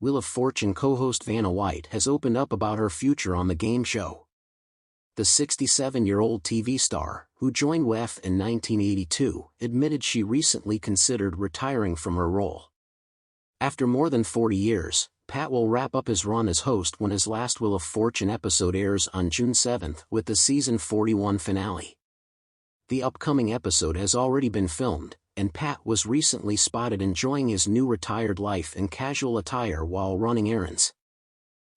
Wheel of Fortune co-host Vanna White has opened up about her future on the game show. The 67-year-old TV star, who joined WEF in 1982, admitted she recently considered retiring from her role. After more than 40 years, Pat will wrap up his run as host when his last Wheel of Fortune episode airs on June 7 with the season 41 finale. The upcoming episode has already been filmed, and Pat was recently spotted enjoying his new retired life in casual attire while running errands.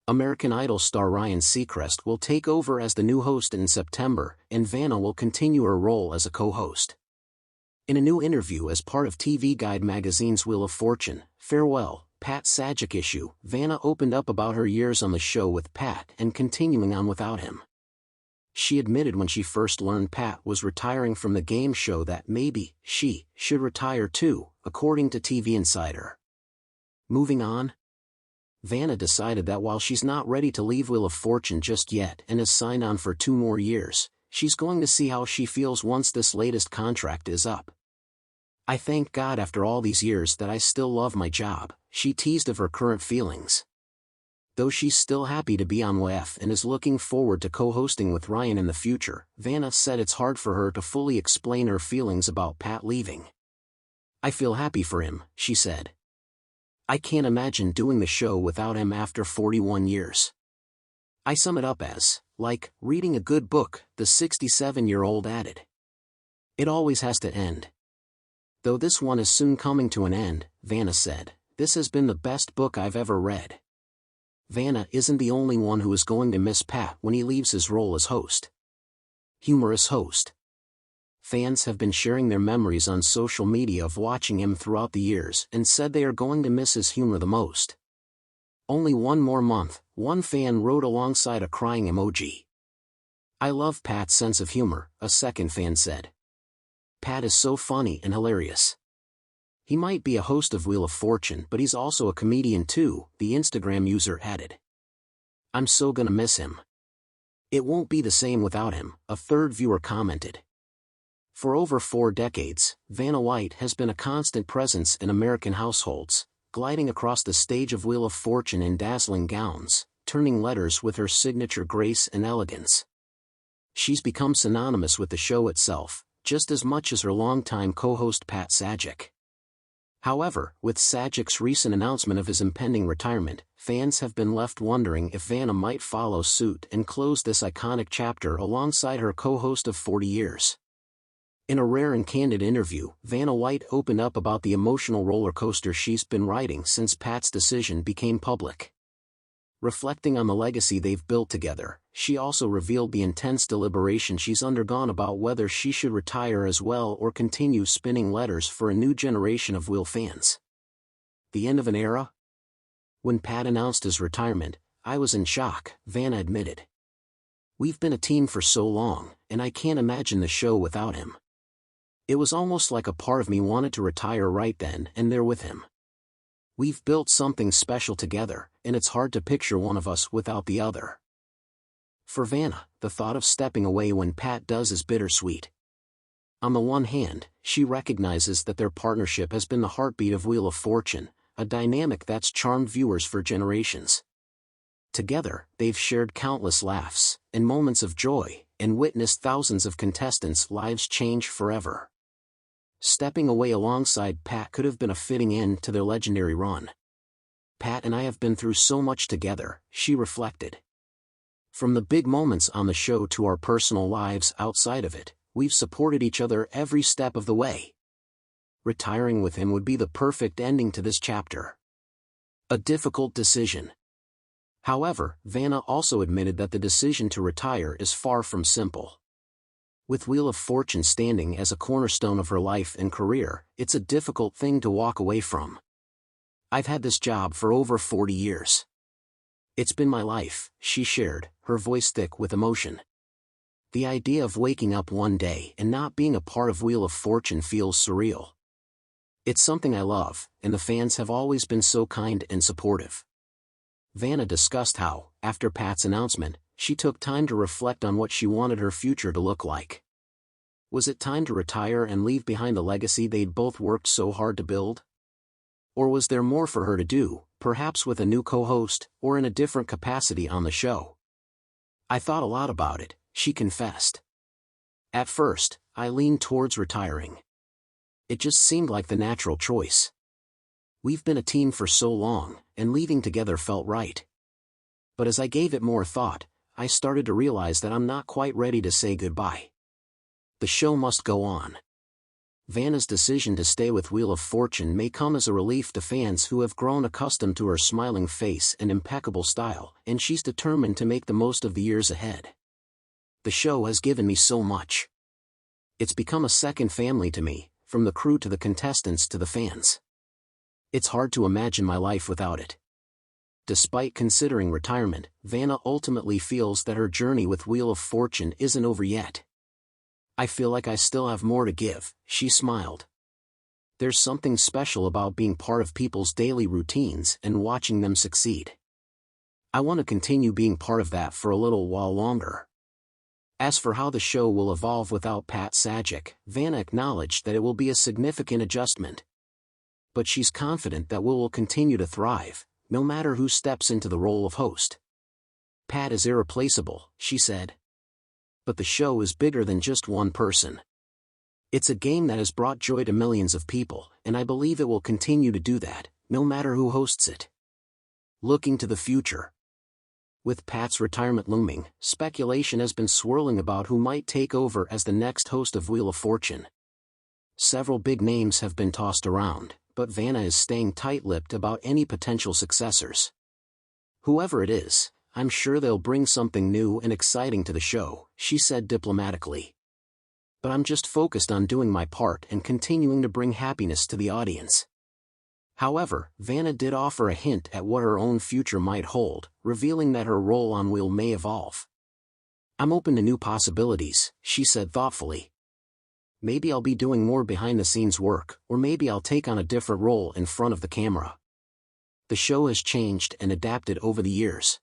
American Idol star Ryan Seacrest will take over as the new host in September, and Vanna will continue her role as a co-host. In a new interview as part of TV Guide magazine's Wheel of Fortune, Farewell, Pat Sajak issue, Vanna opened up about her years on the show with Pat and continuing on without him. She admitted when she first learned Pat was retiring from the game show that maybe she should retire too, according to TV Insider. Moving on, Vanna decided that while she's not ready to leave Wheel of Fortune just yet and has signed on for 2 more years, she's going to see how she feels once this latest contract is up. "I thank God after all these years that I still love my job," she teased of her current feelings. Though she's still happy to be on WEF and is looking forward to co-hosting with Ryan in the future, Vanna said it's hard for her to fully explain her feelings about Pat leaving. "I feel happy for him," she said. "I can't imagine doing the show without him after 41 years. I sum it up as, like, reading a good book," the 67-year-old added. "It always has to end. Though this one is soon coming to an end," Vanna said, "this has been the best book I've ever read." Vanna isn't the only one who is going to miss Pat when he leaves his role as host. Humorous host. Fans have been sharing their memories on social media of watching him throughout the years and said they are going to miss his humor the most. "Only one more month," one fan wrote alongside a crying emoji. "I love Pat's sense of humor," a second fan said. "Pat is so funny and hilarious. He might be a host of Wheel of Fortune, but he's also a comedian too," the Instagram user added. "I'm so gonna miss him. It won't be the same without him," a third viewer commented. For over 4 decades, Vanna White has been a constant presence in American households, gliding across the stage of Wheel of Fortune in dazzling gowns, turning letters with her signature grace and elegance. She's become synonymous with the show itself, just as much as her longtime co-host Pat Sajak. However, with Sajak's recent announcement of his impending retirement, fans have been left wondering if Vanna might follow suit and close this iconic chapter alongside her co-host of 40 years. In a rare and candid interview, Vanna White opened up about the emotional roller coaster she's been riding since Pat's decision became public. Reflecting on the legacy they've built together, she also revealed the intense deliberation she's undergone about whether she should retire as well or continue spinning letters for a new generation of Wheel fans. "The end of an era? When Pat announced his retirement, I was in shock," Vanna admitted. "We've been a team for so long, and I can't imagine the show without him. It was almost like a part of me wanted to retire right then and there with him. We've built something special together, and it's hard to picture one of us without the other." For Vanna, the thought of stepping away when Pat does is bittersweet. On the one hand, she recognizes that their partnership has been the heartbeat of Wheel of Fortune, a dynamic that's charmed viewers for generations. Together, they've shared countless laughs and moments of joy, and witnessed thousands of contestants' lives change forever. Stepping away alongside Pat could have been a fitting end to their legendary run. "Pat and I have been through so much together," she reflected. "From the big moments on the show to our personal lives outside of it, we've supported each other every step of the way. Retiring with him would be the perfect ending to this chapter." A difficult decision. However, Vanna also admitted that the decision to retire is far from simple. With Wheel of Fortune standing as a cornerstone of her life and career, it's a difficult thing to walk away from. "I've had this job for over 40 years. It's been my life," she shared, her voice thick with emotion. "The idea of waking up one day and not being a part of Wheel of Fortune feels surreal. It's something I love, and the fans have always been so kind and supportive." Vanna discussed how, after Pat's announcement, she took time to reflect on what she wanted her future to look like. Was it time to retire and leave behind the legacy they'd both worked so hard to build? Or was there more for her to do, perhaps with a new co-host, or in a different capacity on the show? I thought a lot about it, she confessed. At first, I leaned towards retiring. It just seemed like the natural choice. We've been a team for so long, and leaving together felt right. But as I gave it more thought, I started to realize that I'm not quite ready to say goodbye. The show must go on. Vanna's decision to stay with Wheel of Fortune may come as a relief to fans who have grown accustomed to her smiling face and impeccable style, and she's determined to make the most of the years ahead. The show has given me so much. It's become a second family to me, from the crew to the contestants to the fans. It's hard to imagine my life without it. Despite considering retirement, Vanna ultimately feels that her journey with Wheel of Fortune isn't over yet. I feel like I still have more to give, she smiled. There's something special about being part of people's daily routines and watching them succeed. I want to continue being part of that for a little while longer. As for how the show will evolve without Pat Sajak, Vanna acknowledged that it will be a significant adjustment. But she's confident that Will continue to thrive, no matter who steps into the role of host. Pat is irreplaceable, she said. But the show is bigger than just one person. It's a game that has brought joy to millions of people, and I believe it will continue to do that, no matter who hosts it. Looking to the future. With Pat's retirement looming, speculation has been swirling about who might take over as the next host of Wheel of Fortune. Several big names have been tossed around, but Vanna is staying tight-lipped about any potential successors. Whoever it is, I'm sure they'll bring something new and exciting to the show, she said diplomatically. But I'm just focused on doing my part and continuing to bring happiness to the audience. However, Vanna did offer a hint at what her own future might hold, revealing that her role on Wheel may evolve. I'm open to new possibilities, she said thoughtfully. Maybe I'll be doing more behind-the-scenes work, or maybe I'll take on a different role in front of the camera. The show has changed and adapted over the years.